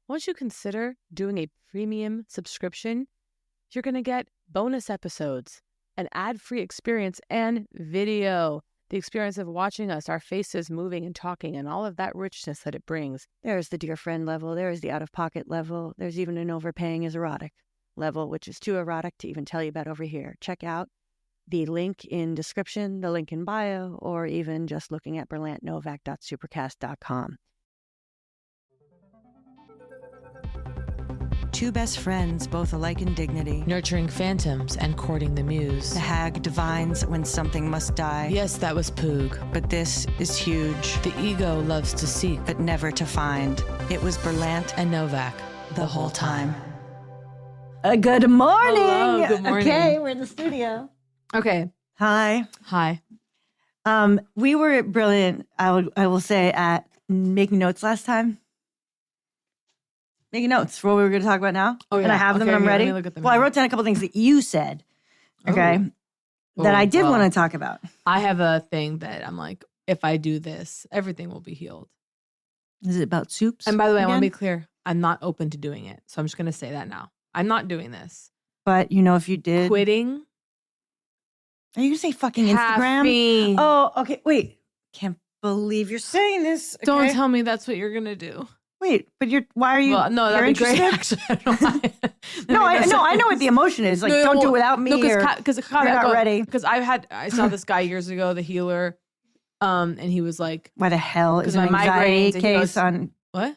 won't you consider doing a premium subscription? You're going to get bonus episodes, an ad-free experience, and video. The experience of watching us, our faces moving and talking, and all of that richness that it brings. There's the dear friend level. There's the out-of-pocket level. There's even an overpaying is erotic level, which is too erotic to even tell you about over here. Check out the link in description, the link in bio, or even just looking at berlantnovak.supercast.com. Two best friends, both alike in dignity. Nurturing phantoms and courting the muse. The hag divines when something must die. Yes, that was Poog. But this is huge. The ego loves to seek, But never to find. It was Berlant and Novak the whole time. Good morning. Hello, good morning. Okay, we're in the studio. Okay. Hi. Hi. We were brilliant, I will say, at making notes last time. Making notes for what we were going to talk about now. Oh, yeah. And I have them and I'm ready. Let me look at them. Well, I wrote down a couple things that you said, okay, that I did want to talk about. I have a thing that I'm like, if I do this, everything will be healed. Is it about soups? And by the way, again? I want to be clear. I'm not open to doing it. So I'm just going to say that now. I'm not doing this. But, if you did. Quitting. Are you going to say fucking Caffeine. Instagram? Oh, okay. Wait. Can't believe you're saying this. Okay. Don't tell me that's what you're going to do. Wait, but why are you? Well, no, that'd be great. Actually, I don't know why. I know what the emotion is. Like, don't do it without me. Because you're not ready. Because I saw this guy years ago, the healer, and he was like, "Why the hell is an my anxiety migraines, case on what?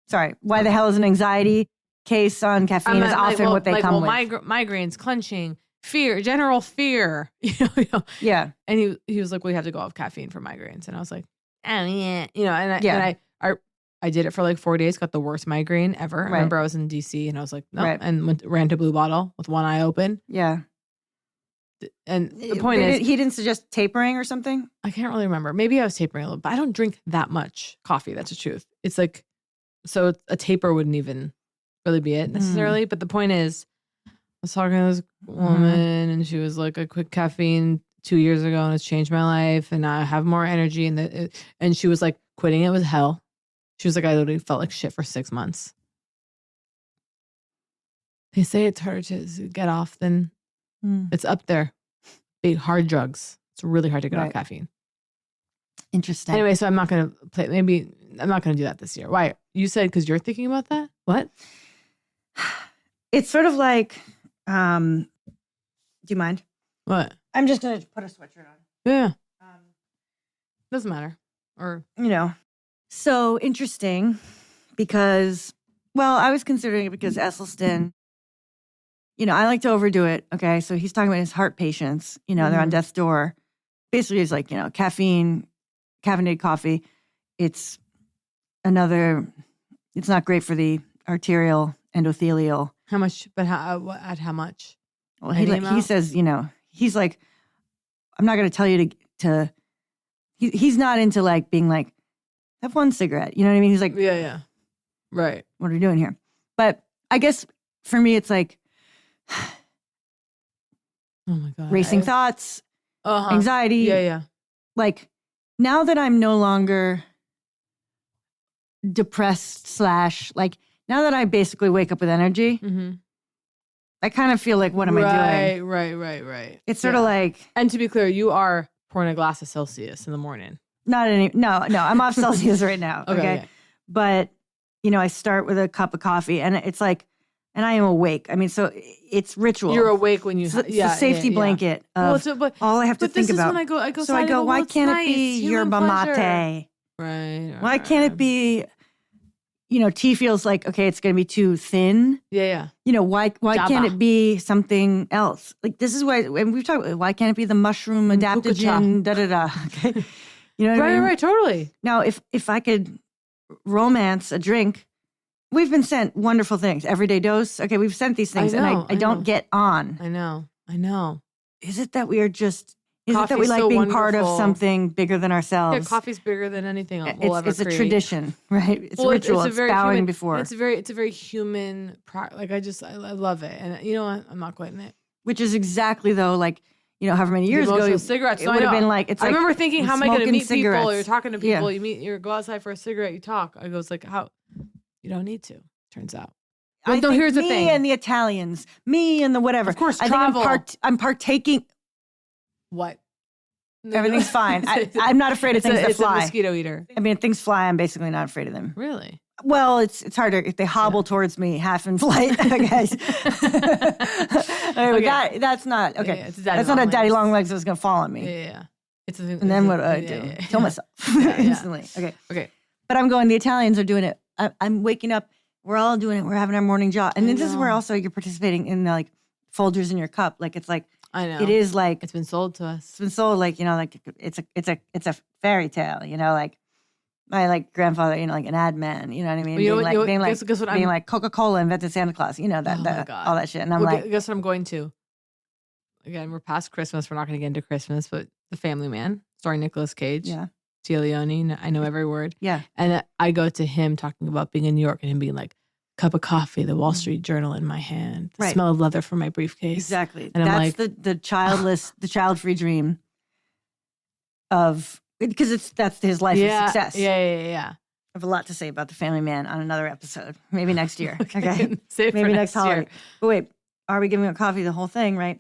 Sorry, why the hell is an anxiety case on caffeine? Is often what they come with. Migraines, clenching, fear, general fear. You know. Yeah. And he was like, "We have to go off caffeine for migraines," and I was like, "Oh yeah," and I did it for like 4 days, got the worst migraine ever. Right. I remember I was in DC and I was like, no, right. and ran to Blue Bottle with one eye open. Yeah. And the point is, he didn't suggest tapering or something? I can't really remember. Maybe I was tapering a little, but I don't drink that much coffee. That's the truth. It's like, so a taper wouldn't even really be it necessarily. But the point is, I was talking to this woman and she was like, I quit caffeine 2 years ago and it's changed my life and I have more energy. And she was like, quitting it was hell. She was like, I literally felt like shit for 6 months. They say it's harder to get off than it's up there. Big hard drugs. It's really hard to get off caffeine. Interesting. Anyway, so I'm not going to play. Maybe I'm not going to do that this year. Why? You said because you're thinking about that? What? It's sort of like, do you mind? What? I'm just going to put a sweatshirt on. Yeah. Doesn't matter. Or, So interesting because, I was considering it because Esselstyn, I like to overdo it. Okay. So he's talking about his heart patients, they're on death's door. Basically, it's like, caffeinated coffee. It's not great for the arterial endothelial. how much, but at how much? Well, he says, he's like, I'm not going to tell you to he's not into like being like, have one cigarette. You know what I mean? He's like, yeah. Right. What are you doing here? But I guess for me, it's like, oh my God. Racing thoughts, anxiety. Yeah. Like now that I'm no longer depressed / like now that I basically wake up with energy, I kind of feel like, what am I doing? Right. It's sort of like. And to be clear, you are pouring a glass of Celsius in the morning. No, I'm off Celsius right now. Okay. But, I start with a cup of coffee and it's like, and I am awake. I mean, so it's ritual. You're awake when you, it's a safety blanket of all I have to think about. When I go so I go, why can't it be yerba mate? Right. Why can't it be, tea feels like, okay, it's going to be too thin. Yeah. Why can't it be something else? Like this is why, and we've talked about, why can't it be the mushroom adaptogen, Okay. You know what I mean? Right, totally. Now, if I could romance a drink, we've been sent wonderful things. Everyday dose. Okay, we've sent these things, and I don't get on. I know. Is it that we are just? Is it that we like being part of something bigger than ourselves? Yeah, coffee's bigger than anything we'll ever create. It's a create. tradition, right? It's a ritual. It's bowing human, before. It's a very human. Like I love it, and you know what? I'm not quitting it. Which is exactly though, like. However many years ago, cigarettes. It would have been like, I remember thinking, how am I going to meet people? You're talking to people. Yeah. You go outside for a cigarette. You talk. I go, it's like, how? You don't need to. turns out. I Well, no, think here's the me thing. and the Italians, me and the whatever. Of course, I travel. think I'm partaking. What? No, Everything's fine. I'm not afraid of things that it's fly. a mosquito eater. I mean, if things fly, I'm basically not afraid of them. Really? Well, it's harder if they hobble towards me half in flight, I guess. Okay. That's not okay. Yeah, it's that's not a daddy long legs that's gonna fall on me. Yeah. It's And then what do I do? Kill myself Yeah. instantly. Okay. But I'm going. The Italians are doing it. I'm waking up. We're all doing it. We're having our morning jog, and this is where also you're participating in the like Folgers in your cup. Like it's like I know it is like it's been sold to us. It's been sold like like it's a fairy tale. Like my like grandfather. Like an ad man. You know what I mean? Well, being like Coca-Cola invented Santa Claus. That all that shit. And I'm like, guess what I'm going to? Again, we're past Christmas. We're not going to get into Christmas, but The Family Man, starring Nicolas Cage. Yeah. Tia Leone. I know every word. Yeah. And I go to him talking about being in New York and him being like, cup of coffee, the Wall Street Journal in my hand, the smell of leather from my briefcase. Exactly. And that's the childless, the child-free dream of, because that's his life of success. Yeah. I have a lot to say about The Family Man on another episode. Maybe next year. Okay. Save Maybe for next holiday. year. But wait, are we giving up coffee the whole thing, right?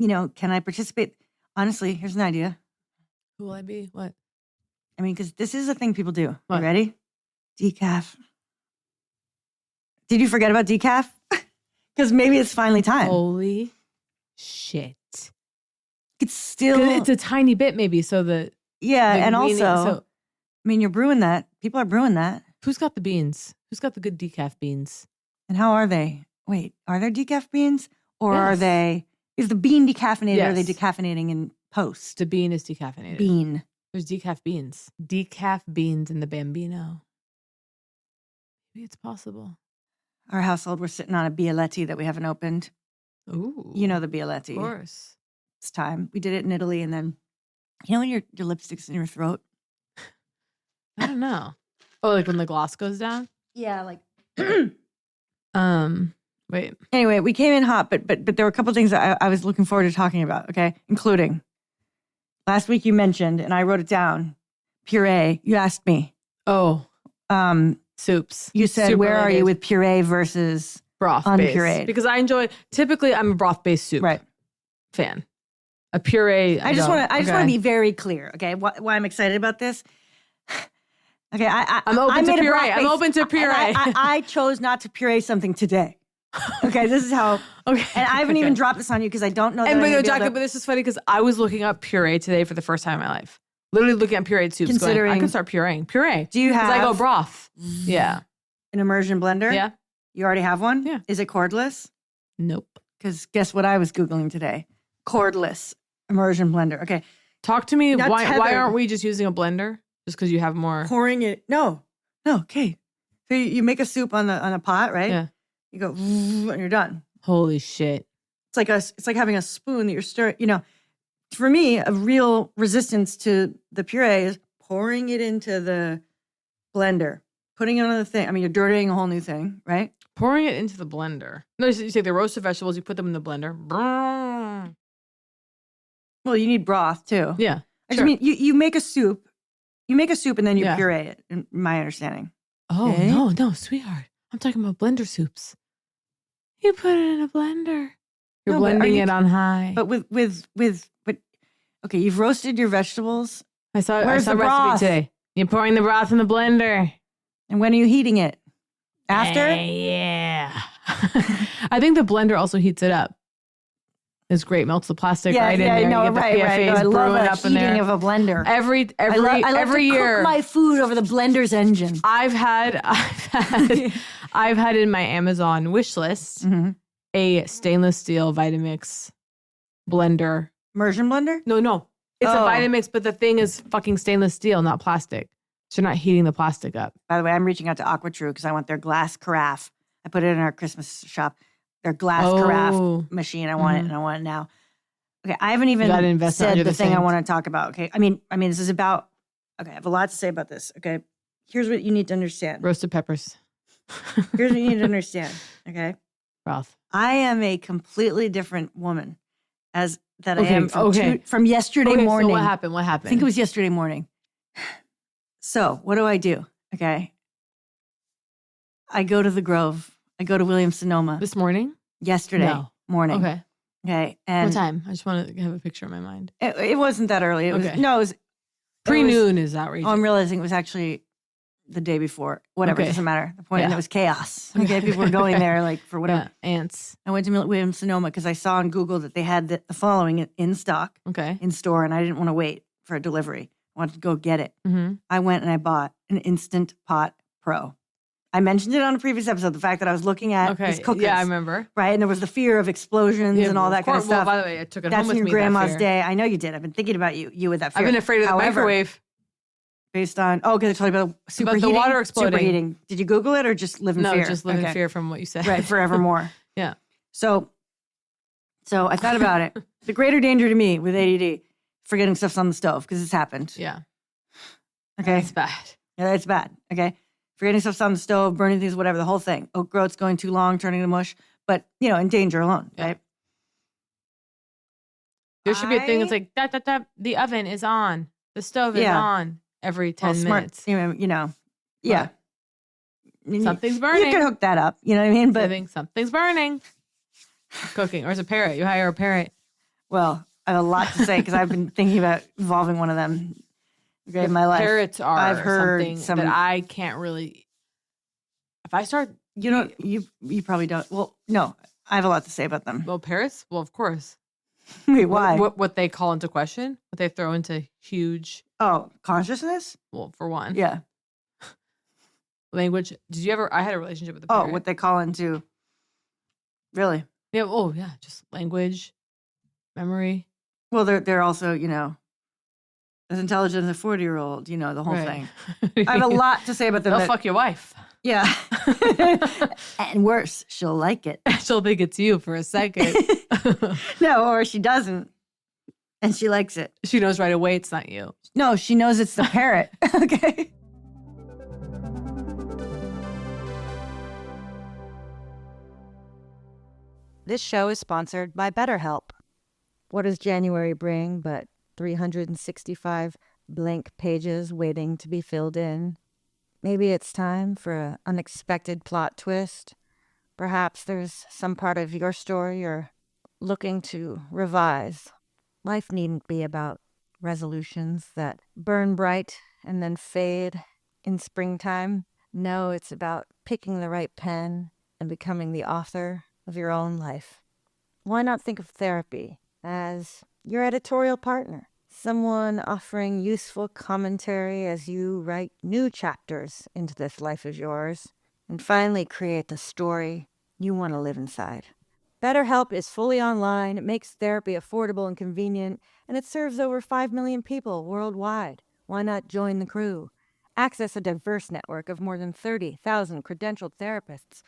Can I participate? Honestly, here's an idea. Who will I be? What? I mean, because this is a thing people do. What? You ready? Decaf. Did you forget about decaf? Because maybe it's finally time. Holy shit. It's still... It's a tiny bit maybe, so that... Yeah, and also, I mean, you're brewing that. People are brewing that. Who's got the beans? Who's got the good decaf beans? And how are they? Wait, are there decaf beans? Or are they... Is the bean decaffeinated or are they decaffeinating in post? The bean is decaffeinated. Bean. There's decaf beans. Decaf beans in the Bambino. Maybe it's possible. Our household, we're sitting on a Bialetti that we haven't opened. Ooh. You know the Bialetti. Of course. It's time. We did it in Italy and then, when your lipstick's in your throat? I don't know. Oh, like when the gloss goes down? Yeah, like... Wait. Anyway, we came in hot, but there were a couple things that I was looking forward to talking about, okay? Including, last week you mentioned, and I wrote it down, puree. You asked me. Oh. Soups. You said, Soup where related. are you with puree versus broth unpureed? Because typically I'm a broth-based soup fan. A puree, I just want to be very clear, okay? Why I'm excited about this. Okay, I'm open to puree. I'm open to puree. I chose not to puree something today. Okay, this is how. Okay, and I haven't even dropped this on you because I don't know. But this is funny because I was looking up puree today for the first time in my life. Literally looking at pureed soups. I can start pureeing. Puree. Do you have? Because I go broth. Yeah. An immersion blender. Yeah. You already have one. Yeah. Is it cordless? Nope. Because guess what I was googling today? Cordless immersion blender. Okay. Talk to me. Why aren't we just using a blender? Just because you have more. Pouring it. No. Okay. So you make a soup on a pot, right? Yeah. You go and you're done. Holy shit. It's like having a spoon that you're stirring. For me, a real resistance to the puree is pouring it into the blender, putting it on the thing. I mean, you're dirtying a whole new thing, right? Pouring it into the blender. No, you take the roasted vegetables, you put them in the blender. Brrr. Well, you need broth too. Yeah. I mean, you make a soup. You make a soup and then you puree it, in my understanding. Oh, no, sweetheart. I'm talking about blender soups. You put it in a blender. You're blending it on high. But okay, you've roasted your vegetables. I saw a the recipe broth? today. You're pouring the broth in the blender. And when are you heating it? After? Yeah. I think the blender also heats it up. It's great. Melts the plastic right in there. No, you get right. the No, I love up the heating of a blender. Every I love to year. cook my food over the blender's engine. I've had in my Amazon wish list a stainless steel Vitamix blender. Immersion blender? No. It's a Vitamix, but the thing is fucking stainless steel, not plastic. So you're not heating the plastic up. By the way, I'm reaching out to AquaTrue because I want their glass carafe. I put it in our Christmas shop. Their glass carafe machine. I want it, and I want it now. Okay, I haven't even said the thing I want to talk about. Okay, I mean, this is about. Okay, I have a lot to say about this. Okay, here's what you need to understand. Roasted peppers. Here's what you need to understand. Okay, broth. I am a completely different woman I am from yesterday morning. So what happened? I think it was yesterday morning. So what do? Okay, I go to the Grove. I go to Williams-Sonoma. This morning? Yesterday morning. Okay. Okay. And what time? I just want to have a picture in my mind. It wasn't that early. It was no, it was pre-noon is outrageous. Oh, I'm realizing it was actually the day before. Whatever, it doesn't matter. The point, and it was chaos. Okay, people were going there like for whatever. Yeah, ants. I went to Williams-Sonoma because I saw on Google that they had the following in stock, in store, and I didn't want to wait for a delivery. I wanted to go get it. Mm-hmm. I went and I bought an Instant Pot Pro. I mentioned it on a previous episode, the fact that I was looking at these cookers. Yeah, I remember. Right, and there was the fear of explosions and all that kind of stuff. Well, by the way, I took it That's home with in me. your grandma's day. I know you did. I've been thinking about you with that fear. I've been afraid of the microwave. Based on, because I told you about superheating. The water exploding. Superheating. Did you Google it or just live in fear? No, just live in fear from what you said. Right, forevermore. Yeah. So I thought about it. The greater danger to me with ADD, forgetting stuff's on the stove, because it's happened. Yeah. Okay. It's bad. Yeah, it's bad. Okay. Forgetting stuff's on the stove, burning things, whatever, the whole thing. Oat groats going too long, turning to mush, but, in danger alone, right? There should be a thing that's like, the oven is on. The stove is on every 10 minutes. Yeah. Something's burning. You could hook that up, you know what I mean? But I think something's burning. Cooking. Or is a parrot. You hire a parrot. Well, I have a lot to say because I've been thinking about evolving one of them in my life. Parrots are I've heard something that I can't really. If I start. You probably don't. Well, no, I have a lot to say about them. Well, parrots? Well, of course. Wait, why? What they call into question? What they throw into huge. Oh, consciousness? Well, for one. Yeah. Language. Did you ever? I had a relationship with a parrot. Oh, what they call into. Really? Yeah. Oh, yeah. Just language, memory. Well, they're also, as intelligent as a 40-year-old, the whole thing. I have a lot to say about them. They'll fuck your wife. Yeah. And worse, she'll like it. She'll think it's you for a second. No, or she doesn't. And she likes it. She knows right away it's not you. No, she knows it's the parrot. Okay. This show is sponsored by BetterHelp. What does January bring but 365 blank pages waiting to be filled in? Maybe it's time for an unexpected plot twist. Perhaps there's some part of your story you're looking to revise. Life needn't be about resolutions that burn bright and then fade in springtime. No, it's about picking the right pen and becoming the author of your own life. Why not think of therapy as your editorial partner? Someone offering useful commentary as you write new chapters into this life of yours and finally create the story you want to live inside. BetterHelp is fully online, it makes therapy affordable and convenient, and it serves over 5 million people worldwide. Why not join the crew? Access a diverse network of more than 30,000 credentialed therapists,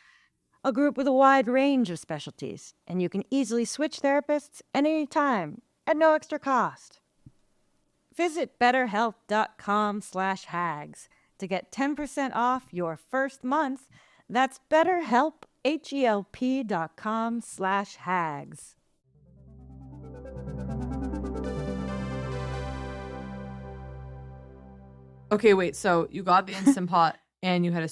a group with a wide range of specialties, and you can easily switch therapists anytime at no extra cost. Visit betterhelp.com/hags to get 10% off your first month. That's BetterHelp, HELP.com/hags. Okay, wait. So you got the Instant Pot and you had a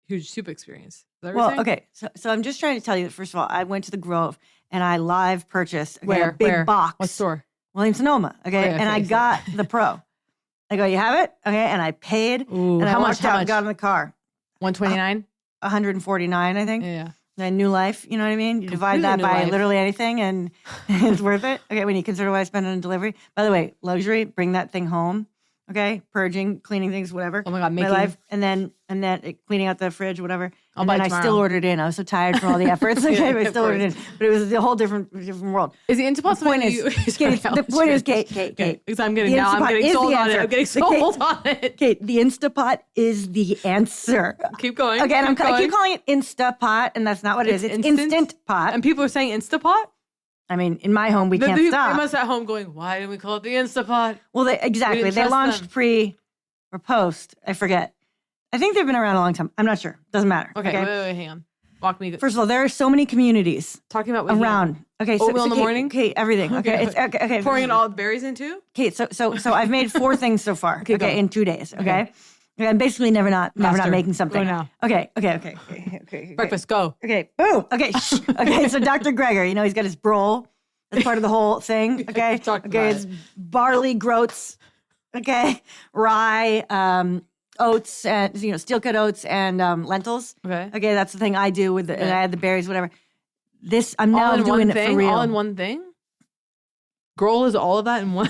huge soup experience. Is that what you're saying? Okay. So I'm just trying to tell you that, first of all, I went to the Grove and I live purchased a Where? big box. What store? Williams-Sonoma. Okay. And I got the Pro. I go, you have it? Okay. And I paid. Ooh, and I how walked much? out and got in the car. $129? 149, I think. Yeah. And new life, you know what I mean? You divide that by literally anything and it's worth it. Okay, when you consider what I spend on delivery. By the way, luxury, bring that thing home. Okay, purging, cleaning things, whatever. Oh my God, my life, and then cleaning out the fridge, whatever. And then I still ordered in. I was so tired from all the efforts. Okay, but I still ordered in. But it was a whole different world. Is the Instant Pot the point is, Kate. Because I'm getting sold on it. I'm getting sold on it. Kate, the Instapot is the answer. Keep going. Okay, and I keep calling it Instapot, and that's not what it is. It's Instant Pot. And people are saying Instapot? I mean, in my home, we can't stop. They must at home going, why didn't we call it the Instapot? Well, exactly. They launched pre or post. I forget. I think they've been around a long time. I'm not sure. Doesn't matter. Okay, wait, hang on. Walk me. First of all, there are so many communities talking about around. Okay, oatmeal in the morning. Okay, everything. Okay, okay. Pouring in all the berries in too. Okay, so I've made 4 things so far. Okay, in 2 days. Okay, I'm basically never not making something. Go now. Okay. Breakfast, go. Okay, boom. Okay, okay. So Dr. Greger, he's got his brole. That's part of the whole thing. Okay, it's barley, groats. Okay, rye, oats, and steel cut oats and lentils. Okay, that's the thing I do with and I add the berries, whatever. This I'm now doing it for real. All in one thing. Grol is all of that in one.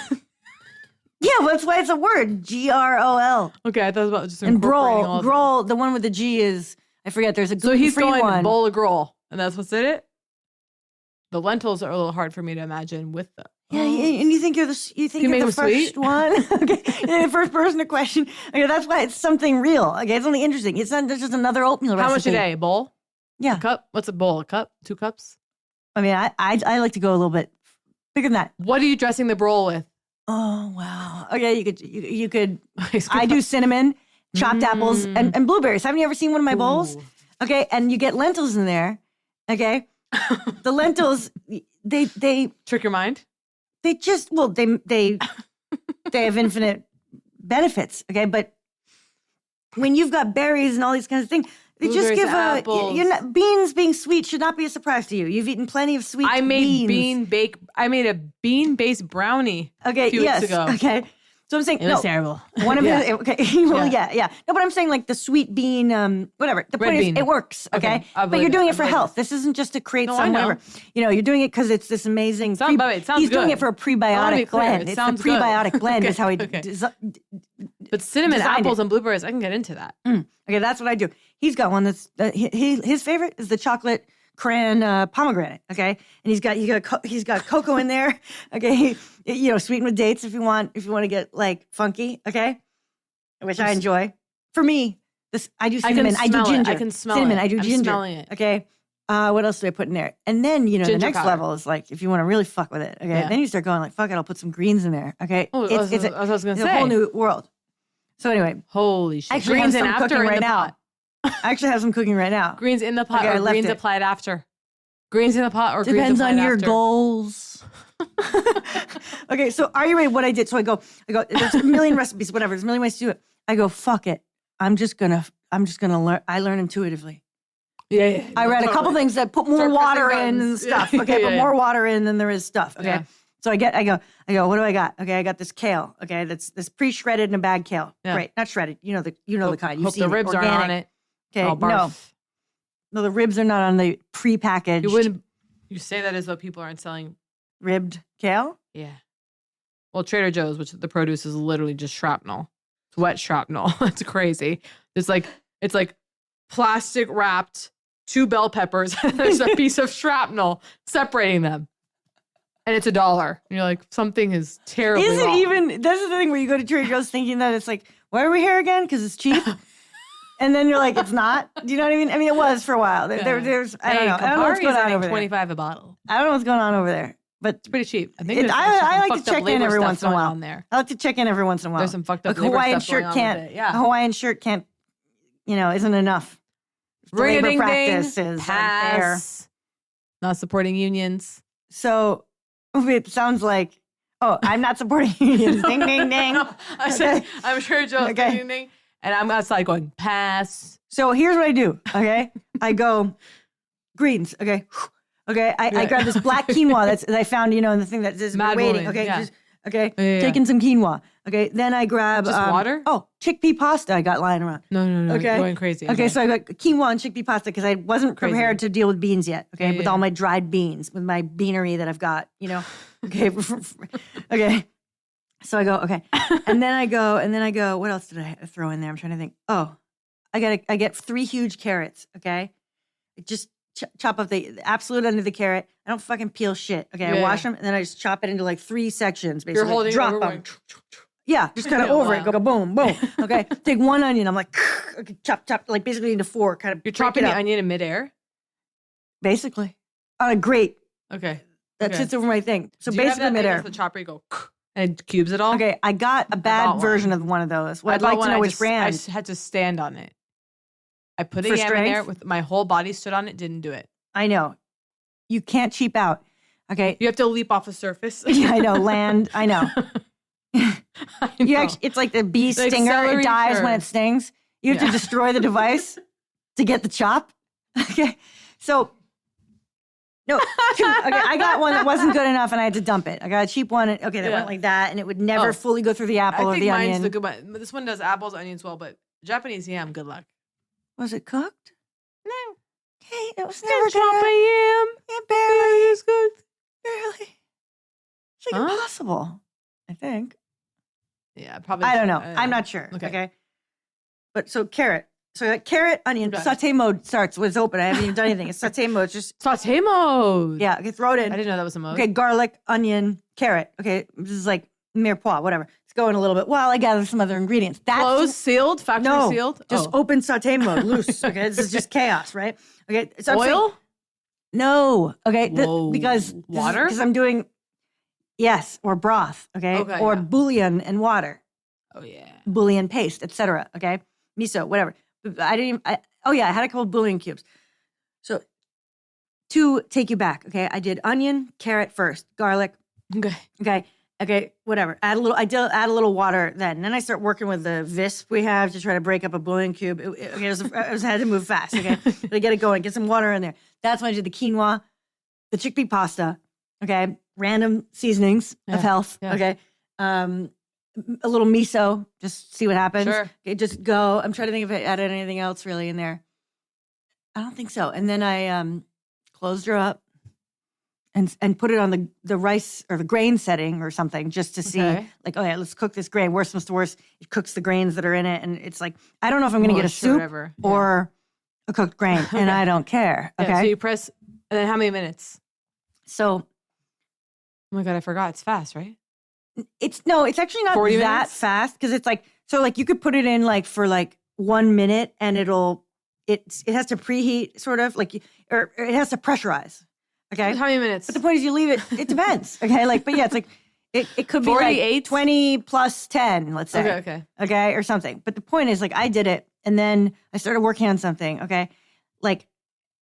Yeah, well, that's why it's a word. GROL. Okay, I thought it was about just and incorporating all of grol. The one with the G is I forget. There's a gluten-free so he's going one. bowl of grol, and that's what's in it. The lentils are a little hard for me to imagine with the. Yeah, and you think you're the first sweet? one. Okay, you're the first person to question. Okay, that's why it's something real. Okay, it's only interesting. It's not just another oatmeal recipe. How much a day? A bowl? Yeah. A cup? What's a bowl? A cup? 2 cups? I mean, I like to go a little bit bigger than that. What are you dressing the brole with? Oh wow. Okay, you could. I do cinnamon, chopped apples, and blueberries. Haven't you ever seen one of my bowls? Okay, and you get lentils in there. Okay, the lentils they trick your mind. They just they have infinite benefits. Okay, but when you've got berries and all these kinds of things. They just give beans being sweet should not be a surprise to you. You've eaten plenty of sweet beans. I made a bean-based brownie a few weeks ago. Okay. So I'm saying it was terrible. One of it, okay. Well, yeah. No, but I'm saying like the sweet bean, whatever. The point is, it works. Okay. But you're doing it for health. This isn't just to create some whatever. You're doing it because it's this amazing. It sounds he's good. doing it for a prebiotic blend. It's the prebiotic blend is how he. But cinnamon, apples, and blueberries, I can get into that. Okay, that's what I do. He's got one that's his favorite is the chocolate cran pomegranate. Okay, and he's got cocoa in there. Okay, sweetened with dates if you want to get like funky. Okay, which I enjoy. For me, I do cinnamon. I do ginger. I can smell cinnamon. it. I do ginger. I'm smelling it. Okay. What else do I put in there? And then, the next level is like, if you want to really fuck with it, okay, then you start going like, fuck it, I'll put some greens in there, okay? It's a whole new world. So anyway. Holy shit. I actually have some cooking right now. I actually have some cooking right now. Greens in the pot or greens applied after? Greens in the pot or greens applied after? Depends on your goals. Okay, so are you ready? What I did, so I go, there's a million recipes, whatever, there's a million ways to do it. I go, fuck it. I'm just gonna learn. I learn intuitively. Yeah. I read a couple things that put more water in and stuff. Okay, put more water in than there is stuff. Okay. Yeah. So I go, what do I got? Okay, I got this kale. Okay, that's this pre-shredded in a bag kale. Yeah. Great. Not shredded. You know the kind. Hope the ribs aren't on it. Okay. No, the ribs are not on the pre-packaged. You say that as though people aren't selling ribbed kale? Yeah. Well, Trader Joe's, which the produce is literally just shrapnel. It's wet shrapnel. It's crazy. It's like plastic wrapped 2 bell peppers and there's a piece of shrapnel separating them. And it's $1. And you're like, something is terribly wrong. That's the thing where you go to Trader Joe's thinking that it's like, why are we here again? Because it's cheap. And then you're like, it's not. Do you know what I mean? I mean, it was for a while. There's, I don't know. I don't know what's going on over there. $25 a bottle. I don't know what's going on over there. But it's pretty cheap. I think I like to check in every once in a while. There. I like to check in every once in a while. There's some fucked up A Hawaiian shirt can't, isn't enough. Labor practices pass. Not supporting unions. So it sounds like, I'm not supporting unions. Ding, ding, ding. I said, I'm sure Joe's ding, ding. And I'm outside going, pass. So here's what I do, okay? I go, greens, okay? Okay, I grab this black quinoa that I found, in the thing that is waiting. Okay, taking some quinoa. Okay, then I grab just water. Oh, chickpea pasta I got lying around. No. Okay, going crazy. Okay, so I got quinoa and chickpea pasta because I wasn't prepared to deal with beans yet. Okay, with all my dried beans, with my beanery that I've got. Okay, okay. So I go and then I go. What else did I throw in there? I'm trying to think. Oh, I get 3 huge carrots. Okay, just chop up the absolute end of the carrot. I don't fucking peel shit. Okay, I wash them and then I just chop it into like 3 sections. Basically, you're holding drop them. Yeah, just kind of over it. Go boom, boom. Okay, take 1 onion. I'm like, okay, chop, like basically into 4. Kind of. You're chopping the onion in midair. Basically, on a grate. Okay, that sits over my thing. So do basically you have midair. The chopper, you go and it cubes it all. Okay, I got a bad version of one of those. Well, I'd like to know which brand. I had to stand on it. I put a yam in there with my whole body stood on it. Didn't do it. I know. You can't cheap out. Okay. You have to leap off a surface. Yeah, I know. Land. I know. I know. It's like the bee Like stinger. celery, It dies sure. when it stings. You have to destroy the device to get the chop. Okay. So, no. Okay, I got one that wasn't good enough and I had to dump it. I got a cheap one. That went like that and it would never fully go through the apple or the mine's onion. the good one. This one does apples, onions well, but Japanese yam, good luck. Was it cooked? No. Okay, it was never Chop a good. yam. Yeah, barely. It's good. Barely. It's like impossible, I think. Yeah, probably. I don't know. I'm not sure. Okay. But so carrot. So I got carrot, onion, saute mode starts when it's open. I haven't even done anything. It's saute mode. It's just saute mode. Yeah, okay, throw it in. I didn't know that was a mode. Okay, garlic, onion, carrot. Okay, this is like Mirepoix, whatever. It's going a little bit while I gather some other ingredients. That's closed, sealed, factory sealed? Just open saute mode, loose. Okay, this is just chaos, right? Okay, so oil? No. Okay, because water? Because I'm doing or broth. Okay, or bouillon and water. Oh yeah, bouillon paste, etc. Okay, miso, whatever. I didn't. I had a couple bouillon cubes. So to take you back, okay, I did onion, carrot first, garlic. Okay, whatever. I did add a little water then. And then I start working with the visp we have to try to break up a bouillon cube. I had to move fast. Okay, to get it going, get some water in there. That's when I did the quinoa, the chickpea pasta. Okay, random seasonings of health. Yeah. Okay, a little miso, just see what happens. Sure. Okay, just go. I'm trying to think if I added anything else really in there. I don't think so. And then I closed her up and put it on the rice or the grain setting or something just to see, like, oh yeah, let's cook this grain. Worst comes to worst, it cooks the grains that are in it. And it's like, I don't know if I'm going to get a soup or a cooked grain, and I don't care. Okay. So you press, and then how many minutes? So, oh my God, I forgot. It's fast, right? It's actually not that fast because it's like, so like you could put it in like for like 1 minute and it has to preheat sort of like, or it has to pressurize. Okay. How many minutes? But the point is you leave it, it depends. Okay. Like, but yeah, it's like, it could be 48? like 20 plus 10, let's say. Okay. Or something. But the point is like, I did it and then I started working on something. Okay. Like,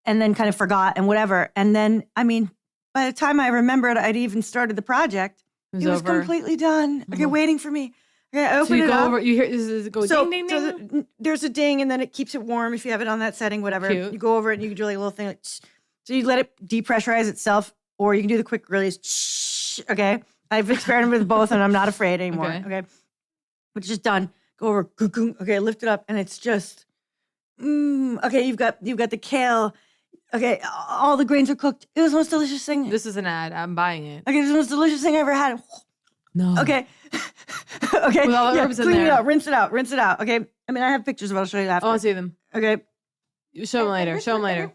and then kind of forgot and whatever. And then, I mean, by the time I remembered I'd even started the project, it was completely done. Okay, waiting for me. Okay, I open it up. You hear this go ding, ding, ding. So there's a ding, and then it keeps it warm if you have it on that setting, whatever. Cute. You go over it, and you can do like a little thing. Like, so you let it depressurize itself, or you can do the quick release. Okay, I've experimented with both, and I'm not afraid anymore. Okay, but it's just done. Go over. Okay, lift it up, and it's just. Okay, you've got the kale. Okay, all the grains are cooked. It was the most delicious thing. This is an ad. I'm buying it. Okay, it's the most delicious thing I ever had. No. Okay. Okay. With all the herbs in clean there. it out. Rinse it out. Okay. I mean, I have pictures of it. I'll show you after. I want to see them. Okay. Show them later.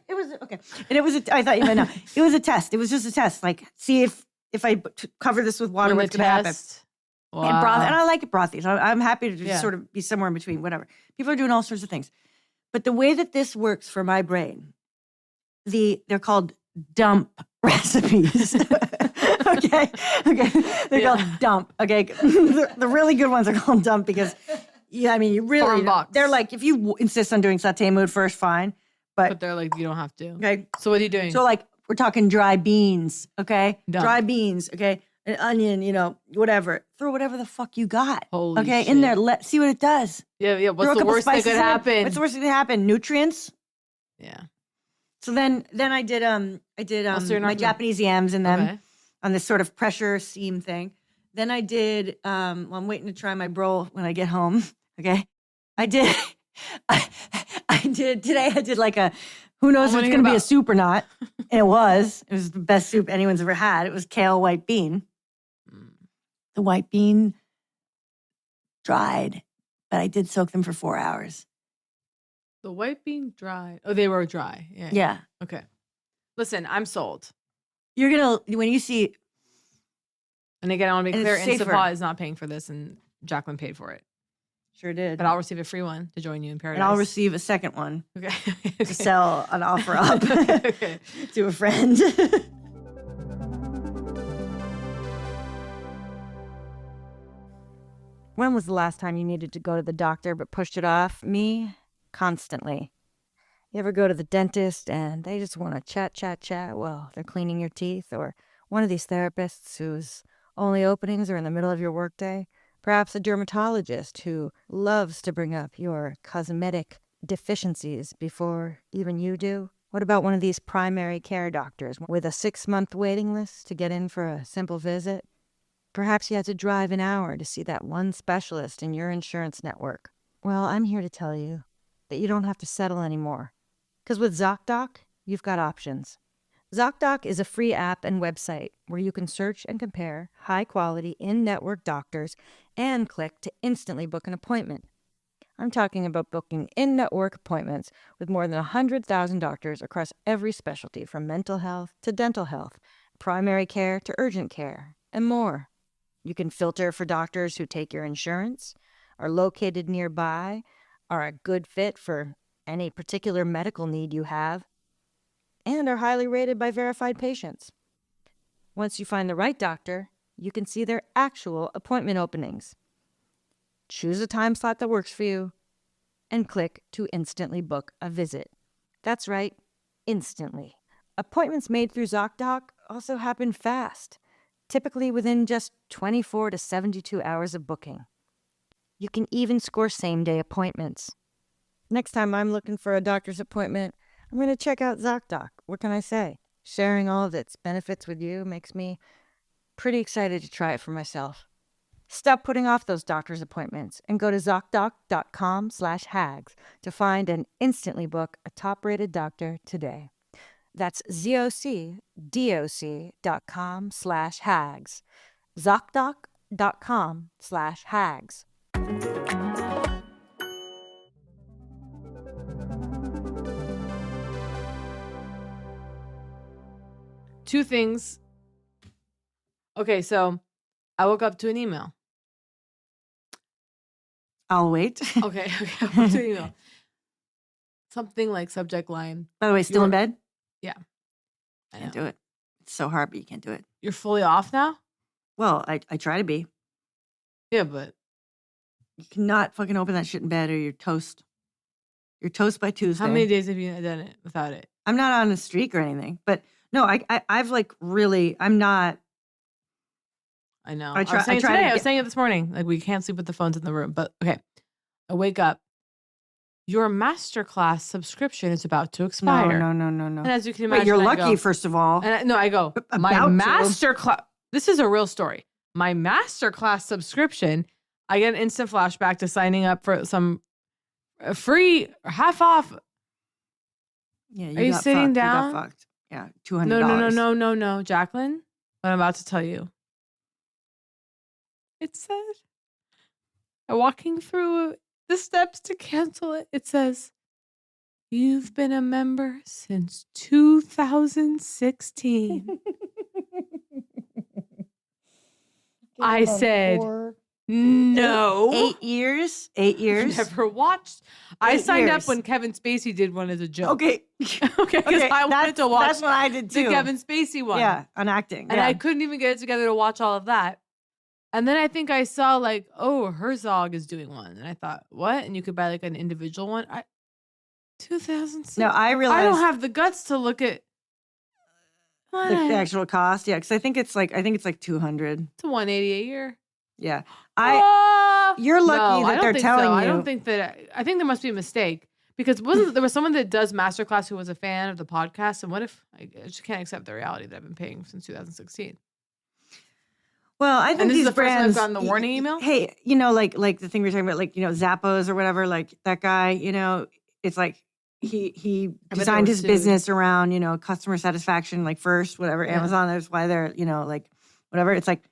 It was okay. And it was. I thought you meant no. It was a test. It was just a test. Like, see if I cover this with water, what's going to happen. Wow. And broth. And I like it brothy. So I'm happy to just sort of be somewhere in between. Whatever. People are doing all sorts of things, but the way that this works for my brain. They're called dump recipes. okay. They're called dump. Okay. The really good ones are called dump because, I mean, you really, they're like, if you insist on doing saute mode first, fine. But they're like, you don't have to. Okay. So what are you doing? So like, we're talking dry beans. Okay. Dump. Dry beans. Okay. An onion, whatever. Throw whatever the fuck you got. Holy shit. In there. Let's see what it does. Yeah. What's the worst that could happen? What's the worst that could happen? Nutrients. Yeah. So then I did my Japanese yams in them on this sort of pressure steam thing. Then I did I'm waiting to try my bro when I get home. Okay. I did today I did like a who knows if it's gonna be a soup or not. And it was the best soup anyone's ever had. It was kale white bean. The white bean dried, but I did soak them for 4 hours. The white bean dried. Oh, they were dry. Yeah. Okay. Listen, I'm sold. You're going to, when you see. And again, I want to be clear, Instapot is not paying for this and Jacqueline paid for it. Sure did. But I'll receive a free one to join you in paradise. And I'll receive a second one. Okay. To sell an offer up to a friend. When was the last time you needed to go to the doctor but pushed it off? Me? Constantly. You ever go to the dentist and they just want to chat while they're cleaning your teeth? Or one of these therapists whose only openings are in the middle of your workday? Perhaps a dermatologist who loves to bring up your cosmetic deficiencies before even you do. What about one of these primary care doctors with a 6-month waiting list to get in for a simple visit? Perhaps you had to drive an hour to see that one specialist in your insurance network. Well, I'm here to tell you that you don't have to settle anymore. Because with ZocDoc, you've got options. ZocDoc is a free app and website where you can search and compare high-quality in-network doctors and click to instantly book an appointment. I'm talking about booking in-network appointments with more than 100,000 doctors across every specialty, from mental health to dental health, primary care to urgent care, and more. You can filter for doctors who take your insurance, are located nearby, are a good fit for any particular medical need you have, and are highly rated by verified patients. Once you find the right doctor, you can see their actual appointment openings. Choose a time slot that works for you, and click to instantly book a visit. That's right, instantly. Appointments made through ZocDoc also happen fast, typically within just 24 to 72 hours of booking. You can even score same-day appointments. Next time I'm looking for a doctor's appointment, I'm going to check out ZocDoc. What can I say? Sharing all of its benefits with you makes me pretty excited to try it for myself. Stop putting off those doctor's appointments and go to ZocDoc.com/hags to find and instantly book a top-rated doctor today. That's ZocDoc.com/hags. ZocDoc.com/hags. Two things. Okay, so I woke up to an email. I'll wait. Okay, I woke up to an email. Something like subject line. By the way, still in bed? Yeah. I can't do it. It's so hard, but you can't do it. You're fully off now? Well, I try to be. Yeah, but you cannot fucking open that shit in bed or you're toast. You're toast by Tuesday. How many days have you done it without it? I'm not on a streak or anything, but no, I've like really, I'm not. I know. I was saying it this morning. Like, we can't sleep with the phones in the room. But okay, I wake up. Your Masterclass subscription is about to expire. No. And as you can imagine, wait, you're lucky, first of all. I go, my Masterclass. This is a real story. My Masterclass subscription, I get an instant flashback to signing up for some free half off. Yeah, Are you sitting down? You got fucked. Yeah, $200. No, Jacqueline. What I'm about to tell you. It said, walking through the steps to cancel it, it says, you've been a member since 2016. I said, no. 8 years? 8 years? Never watched. I signed up when Kevin Spacey did one as a joke. Okay. Because I wanted to watch that's what I did too. The Kevin Spacey one. Yeah, on acting. And I couldn't even get it together to watch all of that. And then I think I saw like, oh, Herzog is doing one. And I thought, what? And you could buy like an individual one. 2006. No, I realized. I don't have the guts to look at the actual cost. Yeah, because I think it's like 200. It's $180 a year. Yeah. You're lucky that they're telling you. I don't think that. I think there must be a mistake. Because there was someone that does Masterclass who was a fan of the podcast. And what if I just can't accept the reality that I've been paying since 2016? Well, I think these is the brands. First I've gotten the warning email. Hey, like the thing we were talking about, like, Zappos or whatever, like that guy, it's like he designed his business around, customer satisfaction, like first, whatever. Yeah. Amazon, that's why they're, like whatever. It's like,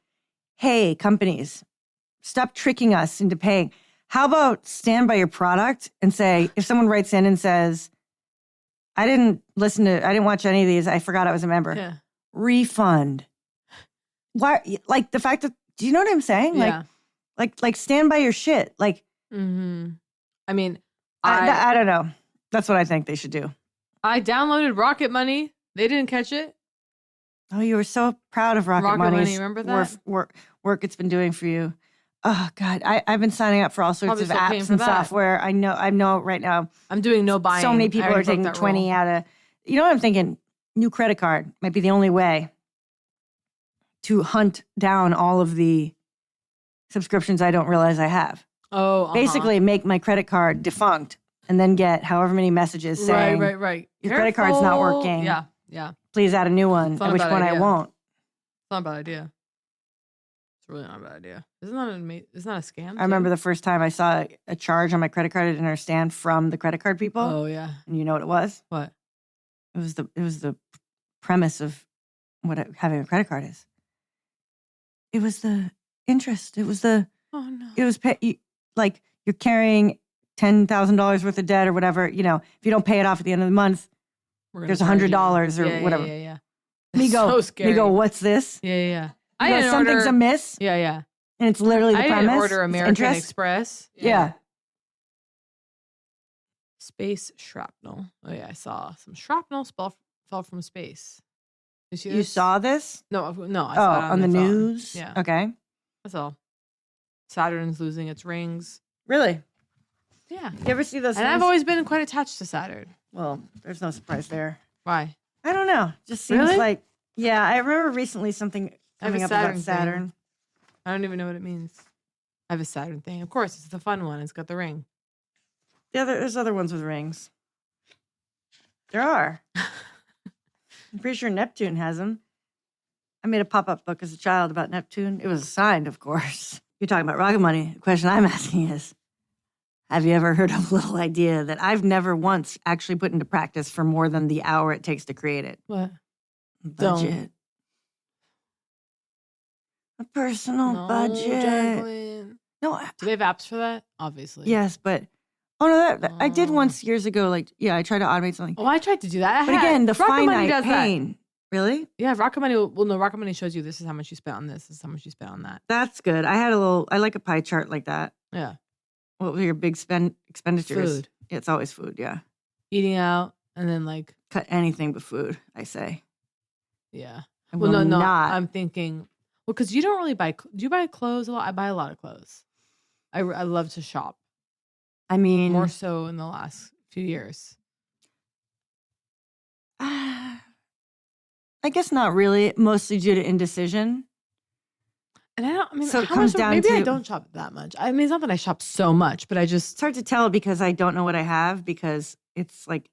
hey, companies, stop tricking us into paying. How about stand by your product and say, if someone writes in and says, I didn't watch any of these, I forgot I was a member. Yeah. Refund. Why? Like the fact that, do you know what I'm saying? Yeah. Like stand by your shit. Like, I mean, I don't know. That's what I think they should do. I downloaded Rocket Money. They didn't catch it. Oh, you were so proud of Rocket Money. Remember that? Work it's been doing for you. Oh God, I've been signing up for all sorts of apps and software. I know right now. I'm doing no buying. So many people are taking 20 out of. You know what I'm thinking? New credit card might be the only way to hunt down all of the subscriptions I don't realize I have. Oh, Basically, make my credit card defunct and then get however many messages saying, right. Your credit card's not working. Yeah. Please add a new one, It's not at a which bad point I idea. won't. It's not a bad idea. It's really not a bad idea. Isn't that a scam? I remember the first time I saw a charge on my credit card I didn't understand from the credit card people. Oh yeah. And you know what it was? What? It was the premise of what having a credit card is. It was the interest. It was the. Oh no. It was like you're carrying $10,000 worth of debt or whatever. You know, if you don't pay it off at the end of the month, there's $100 or whatever. Yeah. Me go. So scary. Me go. What's this? Yeah. I go, something's amiss. Yeah. And it's literally the I premise. didn't order American interest. Express. Yeah. Space shrapnel. Oh yeah, I saw some shrapnel fell from space. Did you see You this? saw this? No, I saw it on the my phone. news? Yeah. Okay. That's all. Saturn's losing its rings. Really? Yeah. You ever see those And things? I've always been quite attached to Saturn. Well, there's no surprise there. Why? I don't know. Just seems Really? like, yeah, I remember recently something I have a coming up Saturn about thing. Saturn. I don't even know what it means. I have a Saturn thing. Of course, it's the fun one. It's got the ring. There's other ones with rings. There are. I'm pretty sure Neptune has them. I made a pop-up book as a child about Neptune. It was signed, of course. You're talking about rocket money. The question I'm asking is, have you ever heard of a little idea that I've never once actually put into practice for more than the hour it takes to create it? What? Budget. Don't. A personal No, budget. Jacqueline. No, Do they have apps for that? Obviously. yes, but I did once years ago. Like, yeah, I tried to automate something. Oh, I tried to do that. But again, the Rocket Money finite does that. pain. Really? Yeah, Rocket Money. Well, no, Rocket Money shows you this is how much you spent on this. This is how much you spent on that. That's good. I like a pie chart like that. Yeah. What were your big expenditures? Food. It's always food, yeah. Eating out and then like, Cut anything but food, I say. yeah. I Well, will no. not. I'm thinking, well, because you don't really buy. Do you buy clothes a lot? I buy a lot of clothes. I love to shop I mean, more so in the last few years. I guess not really, mostly due to indecision. And I mean, So it how comes much- down maybe I to- don't shop that much. I mean, it's not that I shop so much, but I just It's hard to tell because I don't know what I have because it's like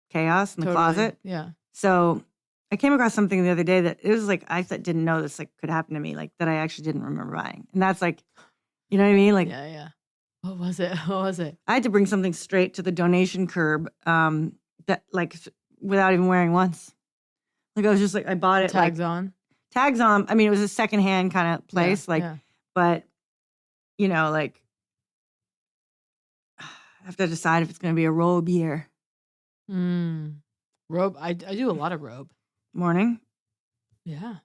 chaos in the totally- closet. Yeah. So I came across something the other day that it was like didn't know this like could happen to me, like that I actually didn't remember buying. And that's like, you know what I mean? Like Yeah. What was it? What was it? I had to bring something straight to the donation curb that like without even wearing once. Like I was just like I bought it Tags like on. tags on. I mean, it was a secondhand kind of place, but you know, like I have to decide if it's going to be a robe year. Robe. I do a lot of robe. Morning. Yeah.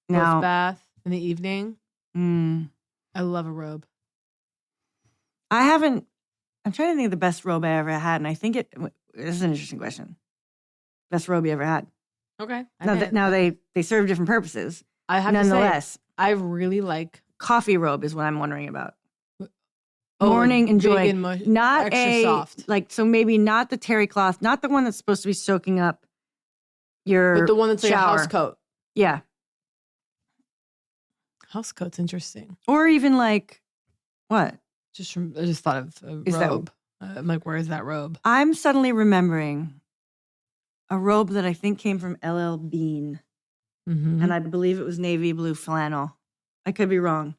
Now, Post bath in the evening. mm, I love a robe. I haven't. I'm trying to think of the best robe I ever had, and I think this is an interesting question. Best robe you ever had? Okay. Now they serve different purposes. I have to Nonetheless, say, I really like coffee robe is what I'm wondering about. oh, Morning big enjoy, and mush- not extra soft, like so maybe not the terry cloth, not the one that's supposed to be soaking up your but the one that's like a shower. house coat. Yeah, House coat's interesting. or even like what? I just thought of a Is that- robe. I'm like, where is that robe? I'm suddenly remembering a robe that I think came from LL Bean, Mm-hmm. and I believe it was navy blue flannel. I could be wrong.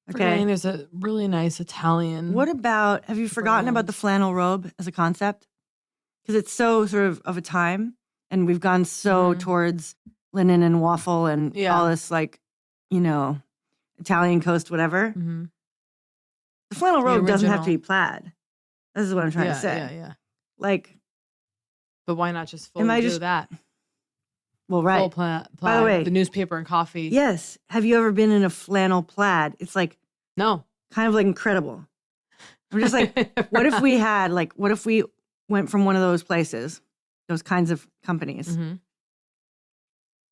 Okay. There's a really nice Italian. What about, have you forgotten about the flannel robe as a concept? Because it's so sort of a time, and we've gone so Mhm. towards linen and waffle and Yeah. all this, like, you know, Italian coast, whatever. Mm-hmm. The flannel The robe doesn't have to original. be plaid. This is what I'm trying to say. Yeah. Like, But why not just Am I fully do just- that? well, right. Full plaid. By the way- the newspaper and coffee. Yes. Have you ever been in a flannel plaid? It's like No. kind of like incredible. I'm just like, what if we had, like, what if we went from one of those places, those kinds of companies? Mhm.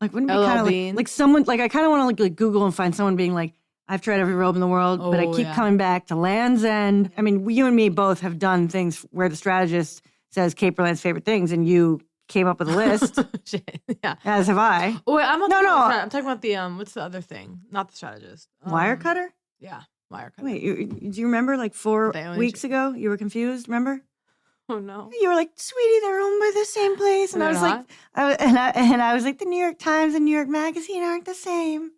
Like, wouldn't it be LL kind of Bean. like someone, like, I kind of want to like Google and find someone being like, I've tried every robe in the world, but I Oh, keep yeah. coming back to Land's End. I mean, you and me both have done things where the strategist says Cape Berlant's favorite things, and you came up with a list, Shit. Yeah. as have I. Oh, wait, I'm not No, talking no. about I'm talking about the what's the other thing? Not the strategist. Wire cutter? Yeah. wire cutter. Wait, do you remember like 4 They only weeks ago? You were confused, remember? Oh no. You were like, sweetie, they're owned by the same place. And I They're was not? like, I was like, the New York Times and New York Magazine aren't the same.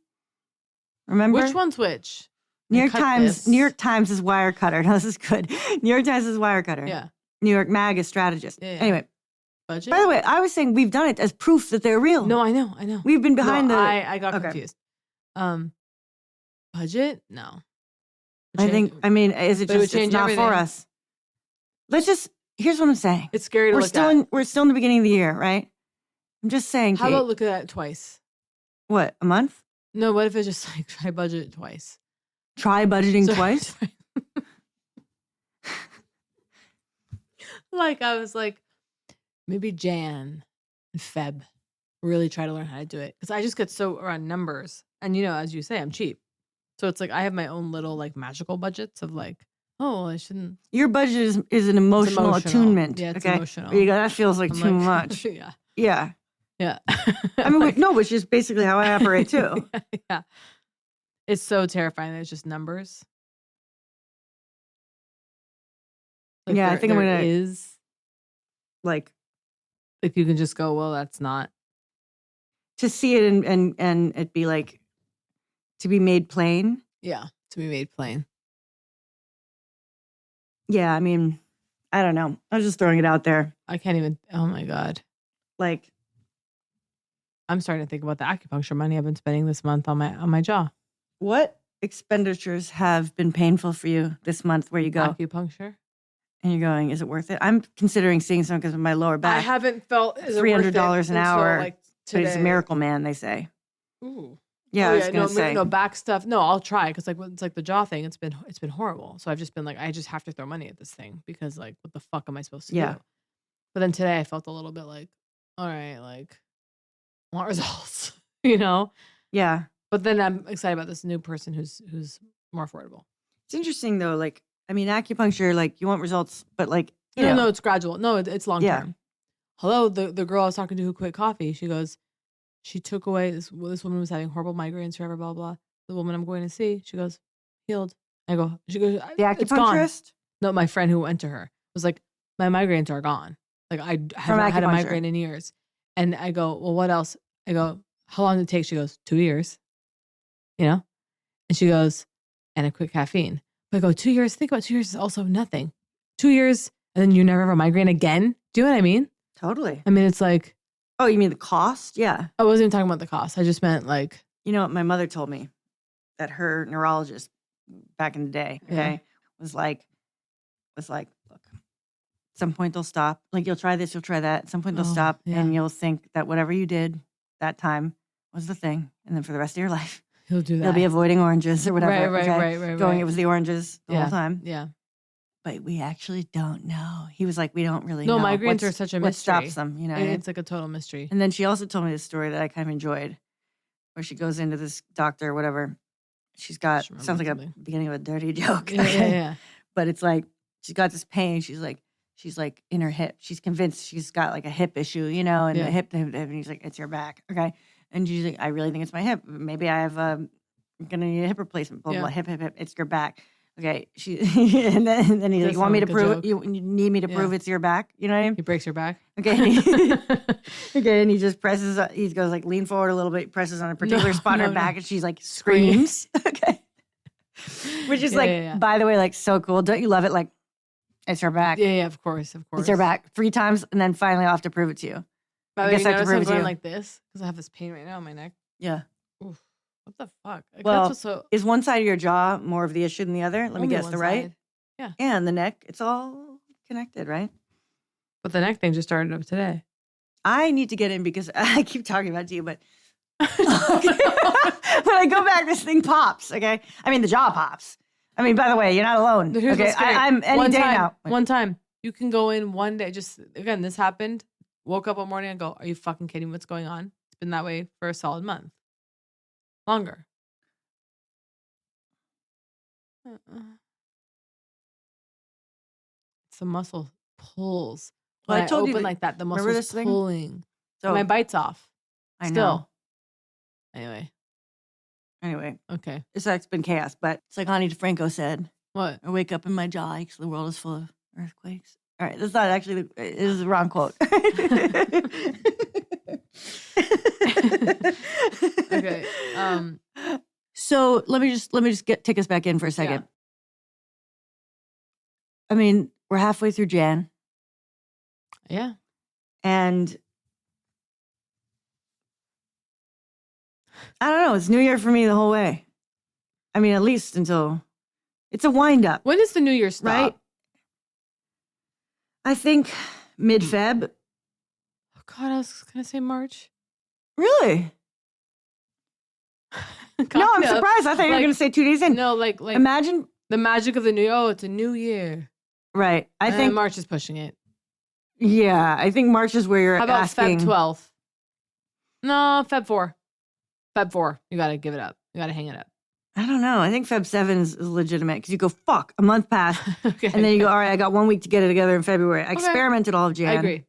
Remember? Which one's which? New And York cut Times. this. New York Times is wire cutter. No, this is good. New York Times is wire cutter. Yeah. New York Mag is strategist. Yeah. Anyway, Budget? by the way, I was saying we've done it as proof that they're real. No, I know. We've been behind No, the. I got okay. confused. Budget? No. I think. I mean, is it But it would just? It's change not everything. for us. Let's just. Here's what I'm saying. It's scary to We're look still at. we're still in the beginning of the year, right? I'm just saying. How Kate, about look at that twice? what, a month? No, what if it's just like try budget twice? Try budgeting So- twice. Like I was like, maybe Jan and Feb really try to learn how to do it. Because I just get so around numbers. And as you say, I'm cheap. So it's like I have my own little like magical budgets of like, oh, I shouldn't. Your budget is an emotional attunement. Yeah, it's okay? emotional. You go, that feels like I'm too like, much. Yeah. Yeah. Yeah. I mean, no, which is basically how I operate too. Yeah. It's so terrifying that it's just numbers. Like Yeah, I there- think I'm there gonna- is Like like you can just go, well, that's not. to see it and it be like to be made plain. Yeah, to be made plain. Yeah, I mean, I don't know. I was just throwing it out there. I can't even. Oh my god, Like, I'm starting to think about the acupuncture money I've been spending this month on my jaw. what expenditures have been painful for you this month where you go Acupuncture. and you're going, is it worth it? I'm considering seeing someone because of my lower I back. haven't felt $300 an hour, Like But he's a today. miracle man, they say. Ooh. Yeah, Oh, I was gonna say. no back stuff. No, I'll try because like it's like the jaw thing. It's been horrible. So I've just been like, I just have to throw money at this thing because like, what the fuck am I supposed to Yeah. do? But then today I felt a little bit like, all right, like, I want results, Yeah. But then I'm excited about this new person who's more affordable. It's interesting though. Like, I mean, acupuncture, like you want results, but like, you know, No, it's gradual. No, it's long Yeah. term. Hello, the girl I was talking to who quit coffee. She goes, she took away this woman was having horrible migraines forever, blah blah. The woman I'm going to see, she goes, healed. I go, she goes, the it's gone. acupuncturist. No, my friend who went to her was like, my migraines are gone. Like I haven't had a acupuncture. migraine in years. And I go, well, what else? I go, how long did it take? She goes, 2 years. And she goes, and I quit caffeine. But I go, 2 years. Think about 2 years is also nothing. 2 years, and then you never have a migraine again. Do you know what I mean? Totally. I mean, it's like Oh, you mean the cost? Yeah. I wasn't even talking about the cost. I just meant like, You know what my mother told me that her neurologist back in the day, okay, was like, look, at some point they'll stop. Like you'll try this, you'll try that. At some point they'll Oh, stop yeah. and you'll think that whatever you did that time was the thing. And then for the rest of your life, he'll do that. you'll be avoiding oranges or whatever. Right, okay? right. Going, it was the oranges the whole time. Yeah. But we actually don't know. He was like, we don't really No, know. migraines What's- are such a what mystery. stops them, you know? what I mean? It's like a total mystery. And then she also told me this story that I kind of enjoyed, where she goes into this doctor or whatever. She's got, Just remembered sounds like something. a beginning of a dirty joke. Yeah, okay? yeah. But it's like, she's got this pain. She's like in her hip. She's convinced she's got like a hip issue, and Yeah. the hip, and he's like, it's your back. Okay. And she's like, I really think it's my hip. Maybe I have, I'm going to need a hip replacement. Blah, blah, Yeah. blah, hip. It's your back. Okay. and then he's like, Does you want me to sound like a prove joke. you need me to Yeah. prove it's your back? You know what I mean? He breaks your back. Okay. And he, okay. And he just presses, he goes like, lean forward a little bit, presses on a particular spot in her no. back, and she's like, screams. Okay. Which is Yeah, like, yeah, yeah. by the way, like so cool. Don't you love it? Like, it's her back. Yeah, of course. It's her back 3 times, and then finally I'll have to prove it to you. By I the way, guess you I have to notice prove I'm it to going you. like this because I have this pain right now in my neck. Yeah. Oof. What the fuck? Like, Well, that's what's so Is one side of your jaw more of the issue than the other? Let me only guess. one The right? side. Yeah. And the neck. It's all connected, right? But the neck thing just started up today. I need to get in because I keep talking about it to you, but when I go back, this thing pops. Okay. I mean, the jaw pops. I mean, by the way, you're not alone. Here's Okay. what's scary. I'm any one day time, now. One time. You can go in one day. Just again, this happened. Woke up one morning and go, are you fucking kidding me? What's going on? It's been that way for a solid month. Longer. It's the muscle pulls. Well, When I told you open that- like that, the remember muscle's this thing? pulling. So My bite's off. I know. Still. Anyway. Anyway, Okay. it's been chaos. But it's like Ani DeFranco said, What? I wake up in my jaw because the world is full of earthquakes. All right, that's not actually, it is the wrong quote. Okay. So let me just take us back in for a second. Yeah. I mean, we're halfway through Jan, Yeah. and I don't know. It's New Year for me the whole way. I mean, at least until it's a wind up, When does the New Year stop? right? I think mid-Feb. Oh God, I was gonna say March. Really? No, I'm surprised. I thought you were going to say 2 days in. No, like Imagine the magic of the new. Oh, it's a new year. Right. I think March is pushing it. Yeah, I think March is where you're How about asking. Feb 12th? No, Feb 4. Feb 4. You got to give it up. You got to hang it up. I don't know. I think Feb 7 is legitimate because you go, fuck, a month passed. Okay. And then you go, all right, I got 1 week to get it together in February. I experimented all of Jan. I agree.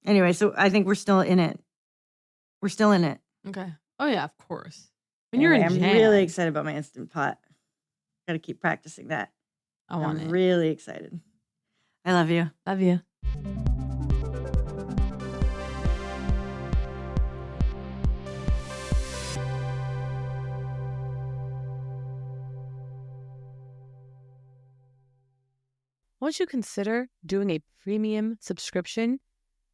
Anyway, so I think we're still in it. We're still in it. Okay. Oh, yeah, of course. When Anyway, you're in I'm Jan, really excited about my Instant Pot. Got to keep practicing that. I want I'm it. really excited. I love you. Love you. Won't you consider doing a premium subscription?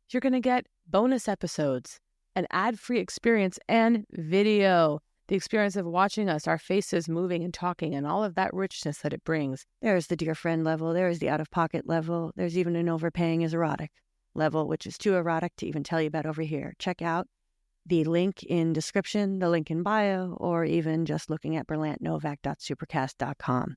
You're going to get bonus episodes, an ad-free experience, and video. The experience of watching us, our faces moving and talking, and all of that richness that it brings. There's the dear friend level. There's the out-of-pocket level. There's even an overpaying is erotic level, which is too erotic to even tell you about over here. Check out the link in description, the link in bio, or even just looking at berlantnovak.supercast.com.